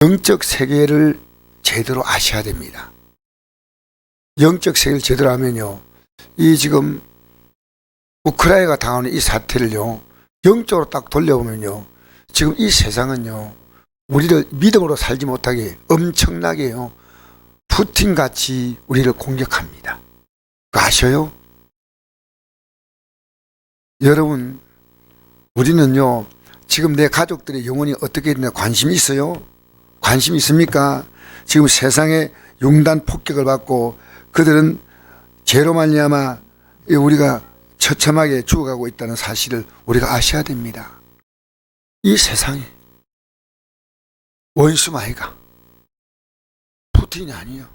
영적 세계를 제대로 아셔야 됩니다. 영적 세계를 제대로 하면요, 이 지금 우크라이나가 당하는 이 사태를요, 영적으로 딱 돌려보면요, 지금 이 세상은요, 우리를 믿음으로 살지 못하게 엄청나게요, 푸틴같이 우리를 공격합니다. 그거 아셔요? 여러분, 우리는요, 지금 내 가족들의 영혼이 어떻게 되나 관심이 있어요? 관심 있습니까? 지금 세상에 융단 폭격을 받고 그들은 죄로 말미암아 우리가 처참하게 죽어가고 있다는 사실을 우리가 아셔야 됩니다. 이 세상에 원수 마이가 푸틴이 아니에요.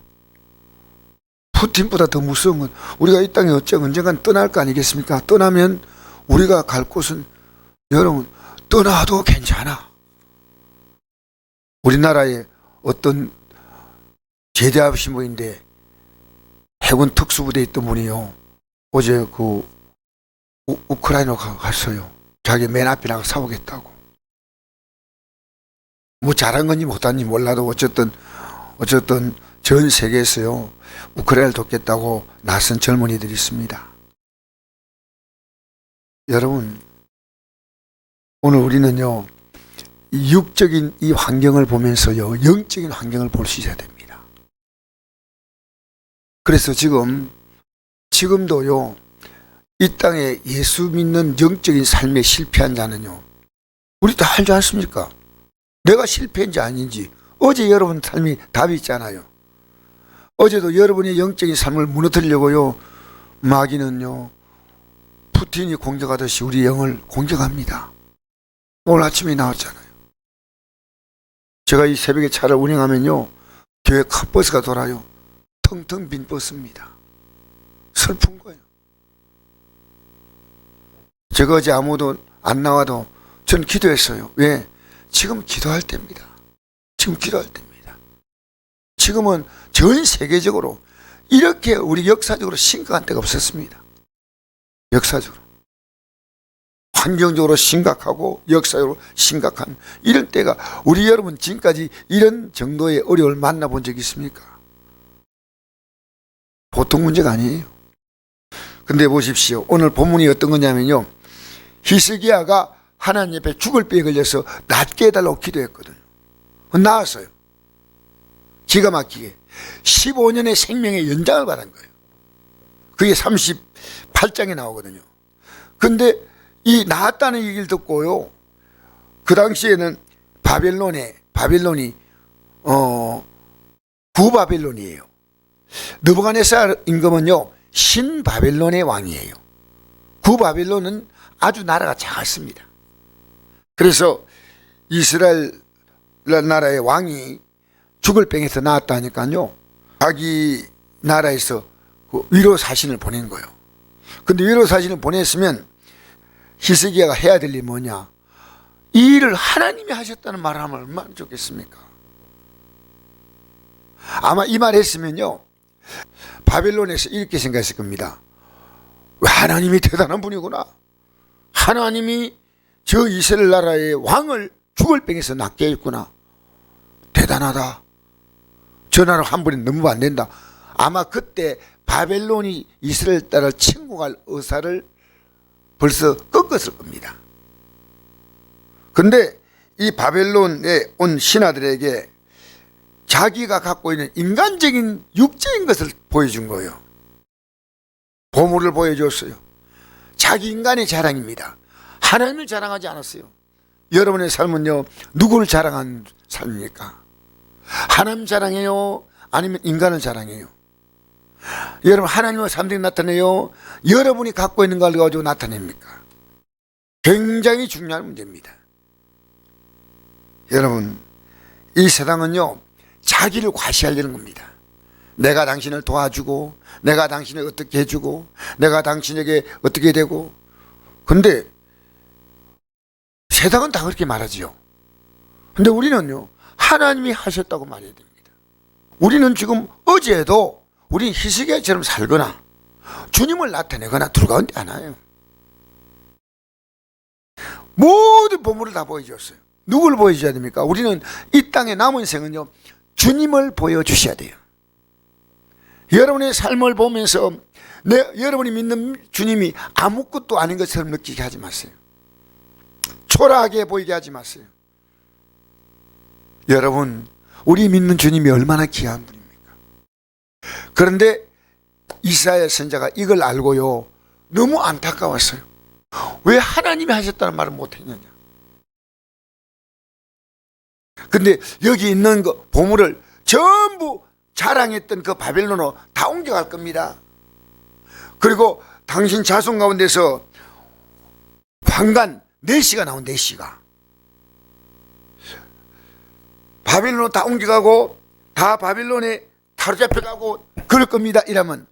푸틴보다 더 무서운 건 우리가 이 땅에 언젠간 떠날 거 아니겠습니까? 떠나면 우리가 갈 곳은, 여러분, 떠나도 괜찮아. 우리나라에 어떤 제대하신 분인데 해군 특수부대에 있던 분이요, 어제 그 우크라이나 갔어요. 자기 맨 앞에 나가 싸우겠다고. 뭐 잘한 건지 못한지 몰라도 어쨌든 전 세계에서요, 우크라이나를 돕겠다고 나선 젊은이들이 있습니다. 여러분, 오늘 우리는요, 이 육적인 이 환경을 보면서요, 영적인 환경을 볼 수 있어야 됩니다. 그래서 지금도요, 이 땅에 예수 믿는 영적인 삶에 실패한 자는요, 우리 다 알지 않습니까? 내가 실패인지 아닌지 어제 여러분 삶이 답이 있잖아요. 어제도 여러분의 영적인 삶을 무너뜨리려고요, 마귀는요, 푸틴이 공격하듯이 우리 영을 공격합니다. 오늘 아침에 나왔잖아요. 제가 이 새벽에 차를 운행하면요, 교회 큰 버스가 돌아요. 텅텅 빈 버스입니다. 슬픈 거예요. 제가 어제 아무도 안 나와도 전 기도했어요. 왜? 지금 기도할 때입니다. 지금 기도할 때입니다. 지금은 전 세계적으로 이렇게 우리 역사적으로 심각한 때가 없었습니다. 역사적으로. 환경적으로 심각하고 역사적으로 심각한 이런 때가, 우리 여러분 지금까지 이런 정도의 어려움을 만나본 적이 있습니까? 보통 문제가 아니에요. 근데 보십시오. 오늘 본문이 어떤 거냐면요, 히스기야가 하나님 옆에 죽을 병에 걸려서 낫게 해달라고 기도했거든요. 나았어요. 기가 막히게 15년의 생명의 연장을 받은 거예요. 그게 38장에 나오거든요. 근데 이 나았다는 얘기를 듣고요, 그 당시에는 바벨론이 구바벨론이에요. 느부갓네살 임금은요, 신바벨론의 왕이에요. 구바벨론은 아주 나라가 작았습니다. 그래서 이스라엘 나라의 왕이 죽을 병에서 나았다니까요, 자기 나라에서 그 위로 사신을 보낸 거예요. 근데 위로 사신을 보냈으면 히스기야가 해야 될 일이 뭐냐? 이 일을 하나님이 하셨다는 말을 하면 얼마나 좋겠습니까? 아마 이 말 했으면요, 바벨론에서 이렇게 생각했을 겁니다. 하나님이 대단한 분이구나. 하나님이 저 이스라엘 나라의 왕을 죽을 병에서 낫게 했구나. 대단하다. 저 나라 한 분이 너무 안 된다. 아마 그때 바벨론이 이스라엘 나라를 침공할 의사를 벌써 꺾었을 겁니다. 근데 이 바벨론에 온 신하들에게 자기가 갖고 있는 인간적인 육적인 것을 보여준 거예요. 보물을 보여줬어요. 자기 인간의 자랑입니다. 하나님을 자랑하지 않았어요. 여러분의 삶은요, 누구를 자랑한 삶입니까? 하나님 자랑해요? 아니면 인간을 자랑해요? 여러분, 하나님의 삶들이 나타내요? 여러분이 갖고 있는 걸 가지고 나타냅니까? 굉장히 중요한 문제입니다. 여러분, 이 세상은요, 자기를 과시하려는 겁니다. 내가 당신을 도와주고, 내가 당신을 어떻게 해주고, 내가 당신에게 어떻게 되고. 근데 세상은 다 그렇게 말하지요. 근데 우리는요, 하나님이 하셨다고 말해야 됩니다. 우리는 지금 어제도 우리 히스기야처럼 살거나 주님을 나타내거나 들어가는데 않아요. 모든 보물을 다 보여줬어요. 누굴 보여줘야 됩니까? 우리는 이 땅에 남은 생은요, 주님을 보여주셔야 돼요. 여러분의 삶을 보면서 여러분이 믿는 주님이 아무것도 아닌 것처럼 느끼게 하지 마세요. 초라하게 보이게 하지 마세요. 여러분, 우리 믿는 주님이 얼마나 귀한 분입니까? 그런데 이사야 선지자가 이걸 알고요, 너무 안타까웠어요. 왜 하나님이 하셨다는 말을 못했느냐. 근데 여기 있는 그 보물을 전부 자랑했던 그 바벨론으로 다 옮겨갈 겁니다. 그리고 당신 자손 가운데서 황관 4씨가 나온 4씨가 바벨론으로 다 옮겨가고 다 바벨론에 사로잡혀가고 그럴 겁니다. 이러면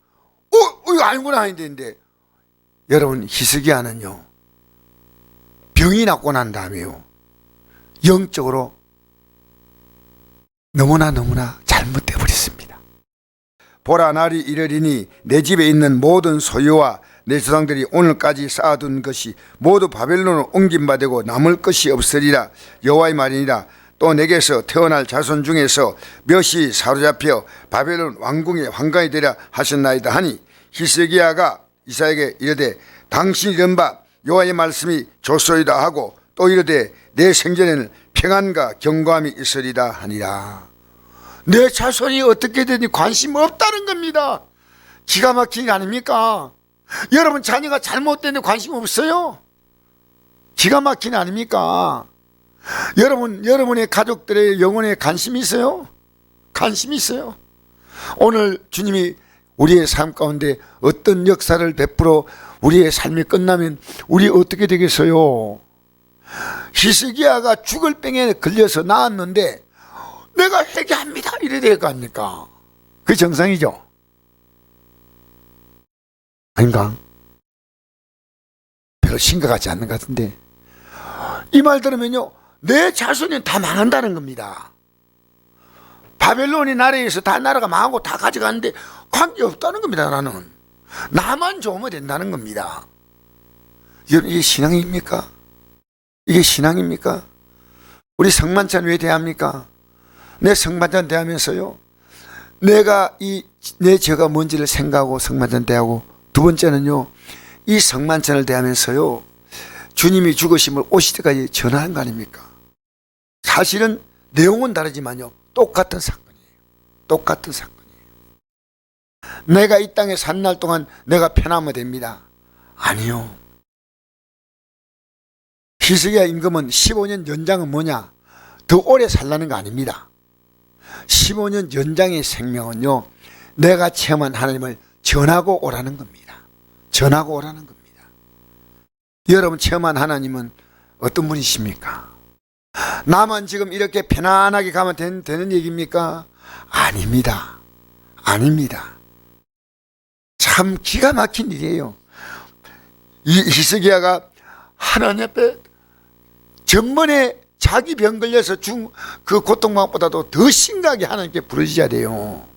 이거 아니구나 하는데, 여러분, 히스기야는요, 병이 낫고 난 다음에요, 영적으로 너무나 잘못되어 버렸습니다. 보라, 날이 이르리니 내 집에 있는 모든 소유와 내 조상들이 오늘까지 쌓아둔 것이 모두 바벨론으로 옮긴 바 되고 남을 것이 없으리라. 여호와의 말이니라. 또 내게서 태어날 자손 중에서 몇이 사로잡혀 바벨론 왕궁의 환관이 되려 하셨나이다 하니, 히스기야가 이사야에게 이르되 당신이 이른 바 여호와의 말씀이 좋소이다 하고, 또 이르되 내 생전에는 평안과 경고함이 있으리다 하니라. 내 자손이 어떻게 되니 관심 없다는 겁니다. 기가 막힌 게 아닙니까? 여러분 자녀가 잘못되는데 관심 없어요? 기가 막힌 게 아닙니까? 여러분의 가족들의 영혼에 관심이 있어요? 관심이 있어요? 오늘 주님이 우리의 삶 가운데 어떤 역사를 베풀어 우리의 삶이 끝나면 우리 어떻게 되겠어요? 히스기야가 죽을 병에 걸려서 나았는데 내가 회개합니다 이래야 될 거 아닙니까? 그게 정상이죠? 아닌가? 별로 심각하지 않는 것 같은데, 이 말 들으면요, 내 자손이 다 망한다는 겁니다. 바벨론이 나라에서 다 나라가 망하고 다 가져가는데 관계없다는 겁니다. 나만 좋으면 된다는 겁니다. 여러분, 이게 신앙입니까? 이게 신앙입니까? 우리 성만찬 왜 대합니까? 내 성만찬 대하면서요, 내가 내 죄가 뭔지를 생각하고 성만찬 대하고, 두 번째는요, 이 성만찬을 대하면서요, 주님이 죽으심을 오실 때까지 전하는 거 아닙니까? 사실은 내용은 다르지만요, 똑같은 사건이에요. 똑같은 사건이에요. 내가 이 땅에 산 날 동안 내가 편하면 됩니다. 아니요. 히스기야 임금은 15년 연장은 뭐냐? 더 오래 살라는 거 아닙니다. 15년 연장의 생명은요, 내가 체험한 하나님을 전하고 오라는 겁니다. 전하고 오라는 겁니다. 여러분 체험한 하나님은 어떤 분이십니까? 나만 지금 이렇게 편안하게 가면 되는 얘기입니까? 아닙니다. 아닙니다. 참 기가 막힌 일이에요. 이 히스기야가 하나님 앞에 전번에 자기 병 걸려서 그 고통만보다도 더 심각하게 하나님께 부르짖어야 돼요.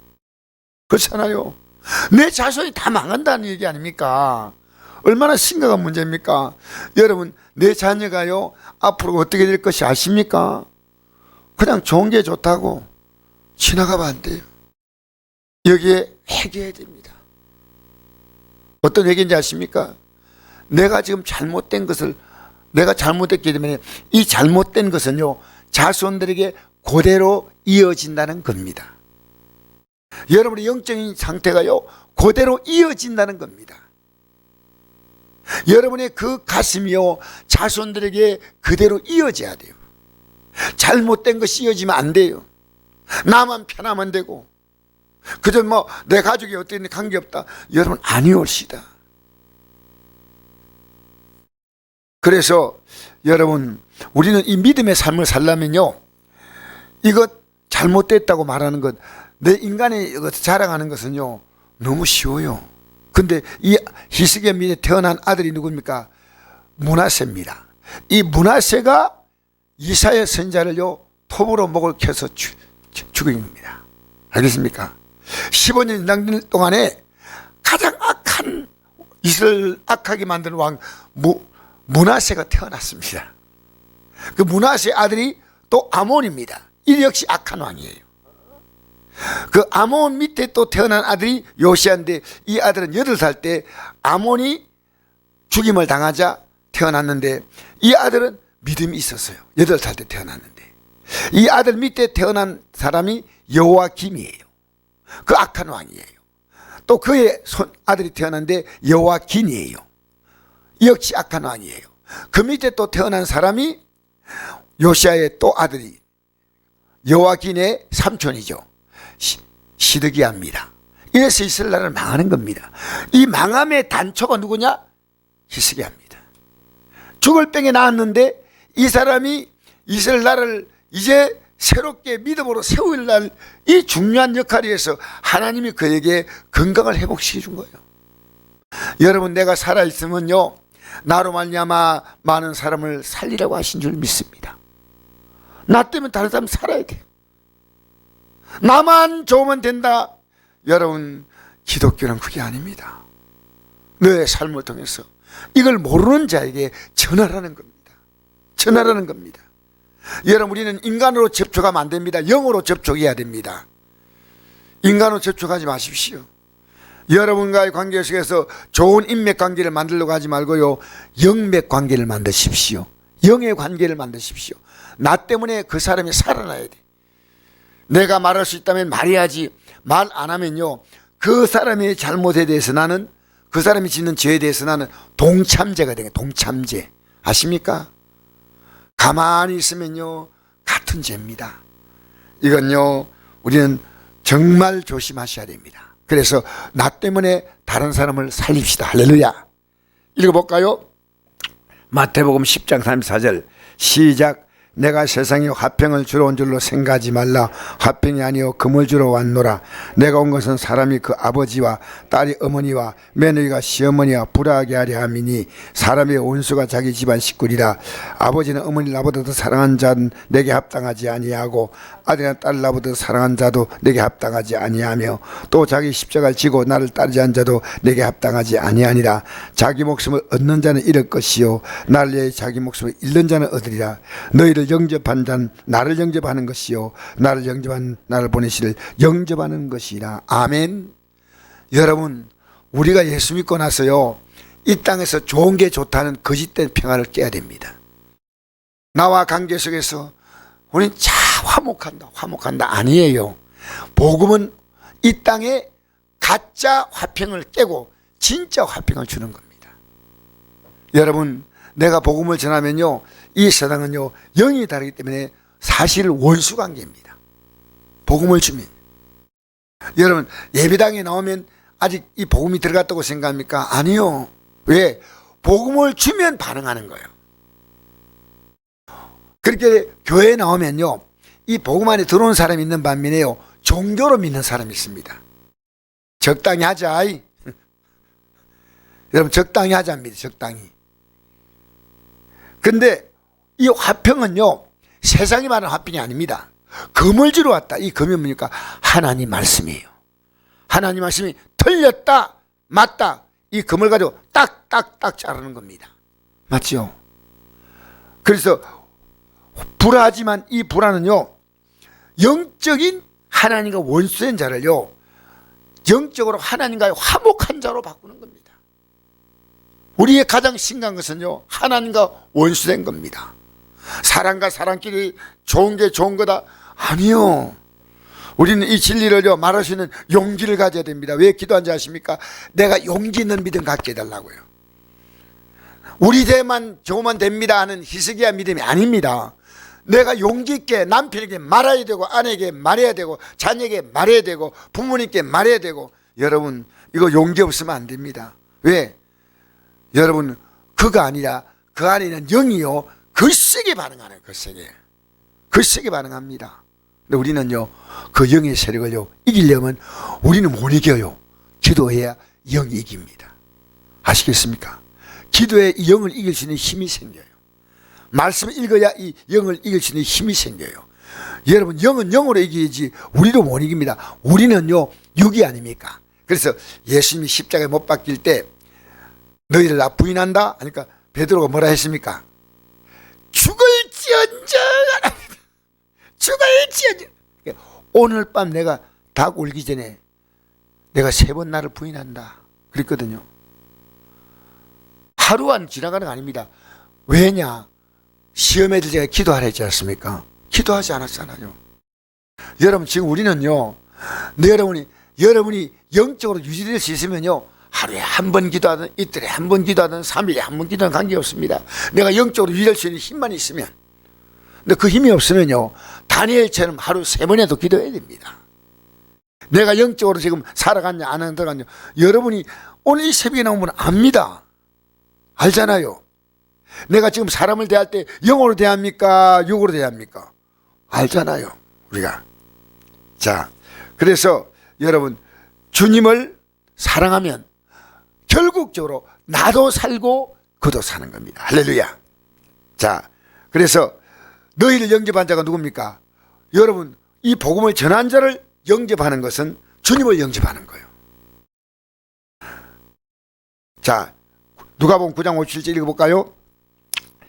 그렇잖아요. 내 자손이 다 망한다는 얘기 아닙니까? 얼마나 심각한 문제입니까? 여러분, 내 자녀가요, 앞으로 어떻게 될 것이 아십니까? 그냥 좋은 게 좋다고 지나가면 안 돼요. 여기에 회개해야 됩니다. 어떤 회개인지 아십니까? 내가 지금 잘못된 것을, 내가 잘못했기 때문에 이 잘못된 것은요, 자손들에게 그대로 이어진다는 겁니다. 여러분의 영적인 상태가요, 그대로 이어진다는 겁니다. 여러분의 그 가슴이요, 자손들에게 그대로 이어져야 돼요. 잘못된 것이 이어지면 안 돼요. 나만 편하면 되고, 그저 내 가족이 어떻게 관계없다. 여러분 아니올시다. 그래서 여러분, 우리는 이 믿음의 삶을 살려면요, 이것 잘못됐다고 말하는 것, 내 인간이 자랑하는 것은요, 너무 쉬워요. 근데 이 히스기야 밑에 태어난 아들이 누굽니까? 므낫세입니다. 이 므낫세가 이사야 선지자를요, 톱으로 목을 켜서 죽인 겁니다. 알겠습니까? 15년 연장 동안에 가장 악한, 이스라엘 악하게 만드는 왕 므낫세가 태어났습니다. 그 므낫세의 아들이 또 아몬입니다. 이 역시 악한 왕이에요. 그 아몬 밑에 또 태어난 아들이 요시아인데, 이 아들은 8살 때 아몬이 죽임을 당하자 태어났는데, 이 아들은 믿음이 있었어요. 8살 때 태어났는데. 이 아들 밑에 태어난 사람이 여호야김이에요. 그 악한 왕이에요. 또 그의 아들이 태어났는데 여호야긴이에요. 역시 악한 왕이에요. 그 밑에 또 태어난 사람이 요시아의 또 아들이 여호야긴의 삼촌이죠. 시드기야입니다. 이래서 이스라엘 나라를 망하는 겁니다. 이 망함의 단초가 누구냐? 히스기야입니다. 죽을 병에 나왔는데 이 사람이 이스라엘 나라를 이제 새롭게 믿음으로 세울 날 이 중요한 역할에서 하나님이 그에게 건강을 회복시켜 준 거예요. 여러분, 내가 살아있으면요, 나로 말미암아 많은 사람을 살리라고 하신 줄 믿습니다. 나 때문에 다른 사람 살아야 돼. 나만 좋으면 된다. 여러분, 기독교는 그게 아닙니다. 내 삶을 통해서 이걸 모르는 자에게 전하라는 겁니다. 전하라는 겁니다. 여러분, 우리는 인간으로 접촉하면 안 됩니다. 영으로 접촉해야 됩니다. 인간으로 접촉하지 마십시오. 여러분과의 관계 속에서 좋은 인맥 관계를 만들려고 하지 말고요, 영맥 관계를 만드십시오. 영의 관계를 만드십시오. 나 때문에 그 사람이 살아나야 돼. 내가 말할 수 있다면 말해야지. 말 안 하면요, 그 사람의 잘못에 대해서 나는, 그 사람이 짓는 죄에 대해서 나는 동참죄가 되는 거예요. 동참죄. 아십니까? 가만히 있으면요, 같은 죄입니다. 이건요, 우리는 정말 조심하셔야 됩니다. 그래서 나 때문에 다른 사람을 살립시다. 할렐루야. 읽어볼까요? 마태복음 10장 34절 시작. 내가 세상에 화평을 주러 온 줄로 생각하지 말라. 화평이 아니요 금을 주러 왔노라. 내가 온 것은 사람이 그 아버지와 딸이 어머니와 며느리가 시어머니와 불화하게 하려 함이니, 사람의 원수가 자기 집안 식구리라. 아버지는 어머니 나보다 더 사랑한 자는 내게 합당하지 아니하고, 아들이나 딸 나보다 더 사랑한 자도 내게 합당하지 아니하며, 또 자기 십자가를 지고 나를 따르지 않은 자도 내게 합당하지 아니하니라. 자기 목숨을 얻는 자는 잃을 것이요 나를 위해 자기 목숨을 잃는 자는 얻으리라. 너희를 영접한 자는 나를 영접하는 것이요 나를 영접한 나를 보내시를 영접하는 것이라. 아멘. 여러분, 우리가 예수 믿고 나서요, 이 땅에서 좋은 게 좋다는 거짓된 평화를 깨야 됩니다. 나와 관계 속에서 우리는 화목한다 아니에요. 복음은 이 땅에 가짜 화평을 깨고 진짜 화평을 주는 겁니다. 여러분, 내가 복음을 전하면요, 이 세상은요, 영이 다르기 때문에 사실 원수 관계입니다. 복음을 주면. 여러분, 예배당에 나오면 아직 이 복음이 들어갔다고 생각합니까? 아니요. 왜? 복음을 주면 반응하는 거예요. 그렇게 교회에 나오면요, 이 복음 안에 들어온 사람이 있는 반면에요, 종교로 믿는 사람이 있습니다. 적당히 하자. 여러분, 적당히 하자입니다. 적당히. 근데 이 화평은요, 세상이 말하는 화평이 아닙니다. 금을 주러 왔다. 이 금이 뭡니까? 하나님 말씀이에요. 하나님 말씀이 틀렸다, 맞다, 이 금을 가지고 딱딱딱 자르는 겁니다. 맞죠? 그래서 불화하지만 이 불화는요, 영적인 하나님과 원수된 자를요, 영적으로 하나님과의 화목한 자로 바꾸는 겁니다. 우리의 가장 심각한 것은요, 하나님과 원수된 겁니다. 사람과 사람끼리 좋은 게 좋은 거다? 아니요. 우리는 이 진리를요, 말할 수 있는 용기를 가져야 됩니다. 왜 기도한지 아십니까? 내가 용기 있는 믿음 갖게 해달라고요. 우리 대만 좋으면 됩니다 하는 히스기야 믿음이 아닙니다. 내가 용기 있게 남편에게 말해야 되고, 아내에게 말해야 되고, 자녀에게 말해야 되고, 부모님께 말해야 되고. 여러분, 이거 용기 없으면 안 됩니다. 왜? 여러분, 그가 아니라 그 안에는 영이요, 글쎄게 반응하는, 글쎄게 반응합니다. 근데 우리는요, 그 영의 세력을요, 이기려면 우리는 못 이겨요. 기도해야 영이 이깁니다. 아시겠습니까? 기도에 이 영을 이길 수 있는 힘이 생겨요. 말씀을 읽어야 이 영을 이길 수 있는 힘이 생겨요. 여러분, 영은 영으로 이기지 우리도 못 이깁니다. 우리는요, 육이 아닙니까? 그래서 예수님이 십자가에 못 박힐 때 너희를 나 부인한다 하니까 베드로가 뭐라 했습니까? 죽을지 죽어야지언정. 오늘 밤 내가 닭 울기 전에 내가 3번 나를 부인한다 그랬거든요. 하루 안 지나가는 거 아닙니다. 왜냐? 시험에 들 제가 기도하라 했지 않습니까? 기도하지 않았잖아요. 여러분, 지금 우리는요, 여러분이 영적으로 유지될 수 있으면요, 하루에 한 번 기도하든 이틀에 한 번 기도하든 3일에 한 번 기도하든 관계없습니다. 내가 영적으로 유지될 수 있는 힘만 있으면. 근데 그 힘이 없으면요, 다니엘처럼 하루 3번에도 기도해야 됩니다. 내가 영적으로 지금 살아갔냐 안 들어갔냐, 여러분이 오늘 이 새벽에 나온 분은 압니다. 알잖아요. 내가 지금 사람을 대할 때 영어로 대합니까? 육어로 대합니까? 알잖아요, 우리가. 자, 그래서 여러분, 주님을 사랑하면 결국적으로 나도 살고 그도 사는 겁니다. 할렐루야. 자, 그래서 너희를 영접한 자가 누굽니까? 여러분, 이 복음을 전한 자를 영접하는 것은 주님을 영접하는 거예요. 자, 누가복음 9장 57절 읽어볼까요?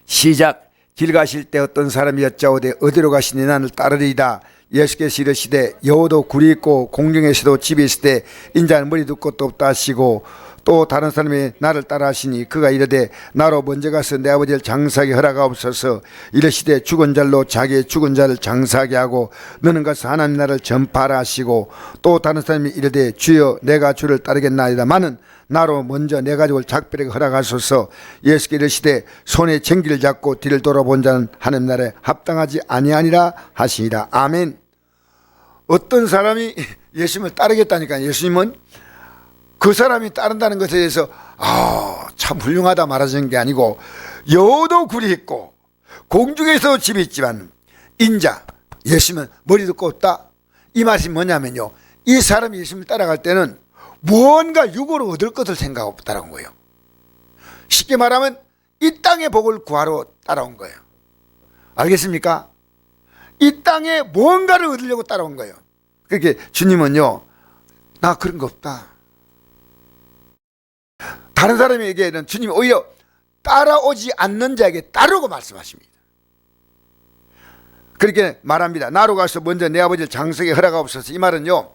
시작. 길 가실 때 어떤 사람이 여짜오되 어디로 가시니 나를 따르리이다. 예수께서 이르시되 여호도 굴이 있고 공중에서도 집이 있을 때 인자는 머리도 끝도 없다 하시고, 또 다른 사람이 나를 따라 하시니 그가 이르되 나로 먼저 가서 내 아버지를 장사하게 허락하옵소서. 이르시되 죽은 자로 자기의 죽은 자를 장사하게 하고 너는 가서 하나님 나라를 전파하라 하시고, 또 다른 사람이 이르되 주여 내가 주를 따르겠나이다마는 나로 먼저 내 가족을 작별하게 허락하소서. 예수께 이르시되 손에 쟁기를 잡고 뒤를 돌아본 자는 하나님 나라에 합당하지 아니하니라 하시니라. 아멘. 어떤 사람이 예수님을 따르겠다니까, 예수님은 그 사람이 따른다는 것에 대해서 참 훌륭하다 말하는 게 아니고, 여호도 굴이 있고 공중에서 집이 있지만 인자, 예수님은 머리도 꼽다, 이 말이 뭐냐면요, 이 사람이 예수님을 따라갈 때는 무언가 육으로 얻을 것을 생각 없다는 거예요. 쉽게 말하면 이 땅의 복을 구하러 따라온 거예요. 알겠습니까? 이 땅에 무언가를 얻으려고 따라온 거예요. 그렇게 주님은요, 나 그런 거 없다. 다른 사람에게는 주님이 오히려 따라오지 않는 자에게 따르고 말씀하십니다. 그렇게 말합니다. 나로 가서 먼저 내 아버지를 장사하게 허락하옵소서. 이 말은요,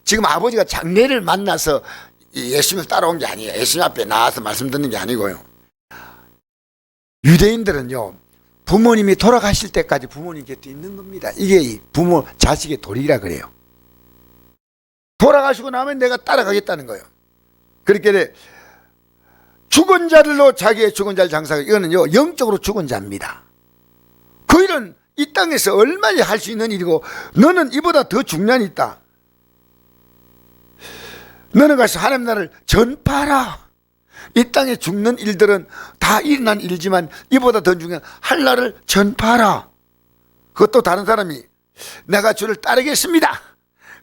지금 아버지가 장례를 만나서 예수님을 따라온 게 아니에요. 예수님 앞에 나와서 말씀 듣는 게 아니고요. 유대인들은요, 부모님이 돌아가실 때까지 부모님 곁에 있는 겁니다. 이게 부모 자식의 도리라 그래요. 돌아가시고 나면 내가 따라가겠다는 거예요. 그렇게 죽은 자들로 자기의 죽은 자를 장사하고, 이거는요 영적으로 죽은 자입니다. 그 일은 이 땅에서 얼마나 할 수 있는 일이고, 너는 이보다 더 중요한 일이 있다. 너는 가서 하나님 나라를 전파하라. 이 땅에 죽는 일들은 다 일어난 일이지만 이보다 더 중요한 할 나를 전파하라. 그것도 다른 사람이 내가 주를 따르겠습니다.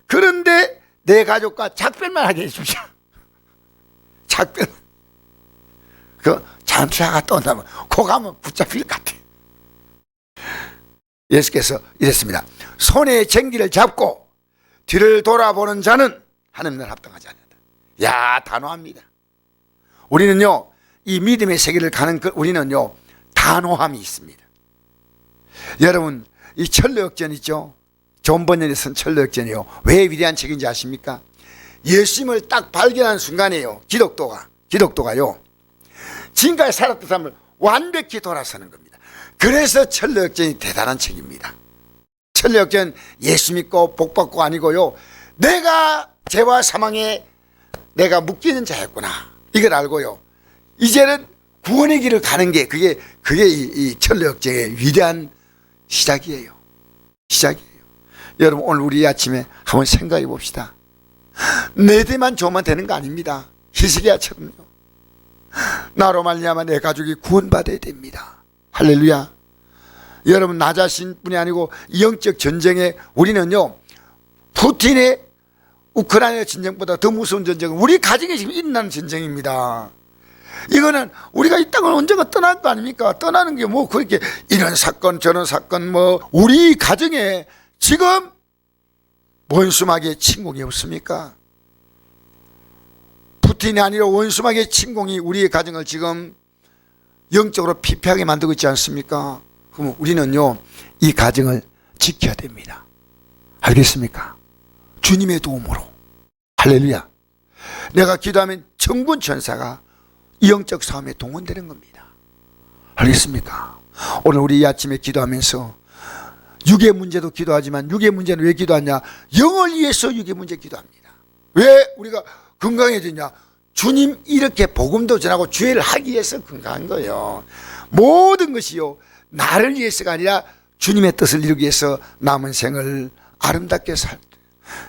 그런데 내 가족과 작별만 하게 해주십시오. 작별. 그 잠수하가 떠온다면 코 가면 붙잡힐 것 같아. 예수께서 이랬습니다. 손에 쟁기를 잡고 뒤를 돌아보는 자는 하나님 나라에 합당하지 않는다. 야, 단호합니다. 우리는요, 이 믿음의 세계를 가는 우리는요, 단호함이 있습니다. 여러분, 이 천로역전 있죠? 존 번연이 쓴 천로역전이요. 왜 위대한 책인지 아십니까? 예수님을 딱 발견한 순간에요, 기독도가요, 지금까지 살았던 사람을 완벽히 돌아서는 겁니다. 그래서 천로역전이 대단한 책입니다. 천로역전 예수 믿고 복 받고 아니고요, 내가 죄와 사망에 내가 묶이는 자였구나, 이걸 알고요, 이제는 구원의 길을 가는 게 그게 이 천로역전의 위대한 시작이에요. 여러분, 오늘 우리 아침에 한번 생각해 봅시다. 내 대만 좋으면 되는 거 아닙니다. 히스기야처럼요, 나로 말미암아 내 가족이 구원받아야 됩니다. 할렐루야. 여러분, 나 자신뿐이 아니고 영적 전쟁에 우리는요, 푸틴의 우크라이나 전쟁보다 더 무서운 전쟁은 우리 가정에 지금 일어나는 전쟁입니다. 이거는 우리가 이 땅을 언젠가 떠날 거 아닙니까? 떠나는 게 뭐 그렇게 이런 사건 저런 사건, 뭐 우리 가정에 지금 원수마귀의 침공이 없습니까? 푸틴이 아니라 원수마귀의 침공이 우리의 가정을 지금 영적으로 피폐하게 만들고 있지 않습니까? 그럼 우리는요, 이 가정을 지켜야 됩니다. 알겠습니까? 주님의 도움으로. 할렐루야. 내가 기도하면 천군 천사가 이 영적 싸움에 동원되는 겁니다. 알겠습니까? 오늘 우리 이 아침에 기도하면서 육의 문제도 기도하지만 육의 문제는 왜 기도하냐? 영을 위해서 육의 문제 기도합니다. 왜 우리가 건강해지냐? 주님 이렇게 복음도 전하고 주의를 하기 위해서 건강한 거예요. 모든 것이요, 나를 위해서가 아니라 주님의 뜻을 이루기 위해서 남은 생을 아름답게 살.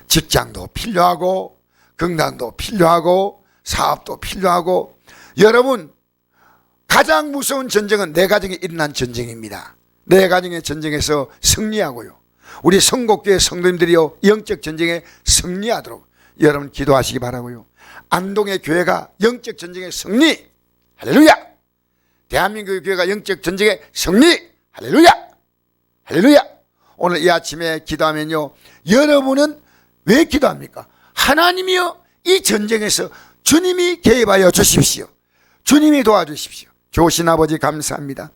직장도 필요하고 건강도 필요하고 사업도 필요하고. 여러분, 가장 무서운 전쟁은 내 가정에 일어난 전쟁입니다. 내 가정의 전쟁에서 승리하고요, 우리 성곡교회 성도님들이요, 영적 전쟁에 승리하도록 여러분 기도하시기 바라고요. 안동의 교회가 영적 전쟁에 승리. 할렐루야. 대한민국의 교회가 영적 전쟁에 승리. 할렐루야. 할렐루야. 오늘 이 아침에 기도하면요, 여러분은 왜 기도합니까? 하나님이여, 이 전쟁에서 주님이 개입하여 주십시오. 주님이 도와주십시오. 좋으신 아버지 감사합니다.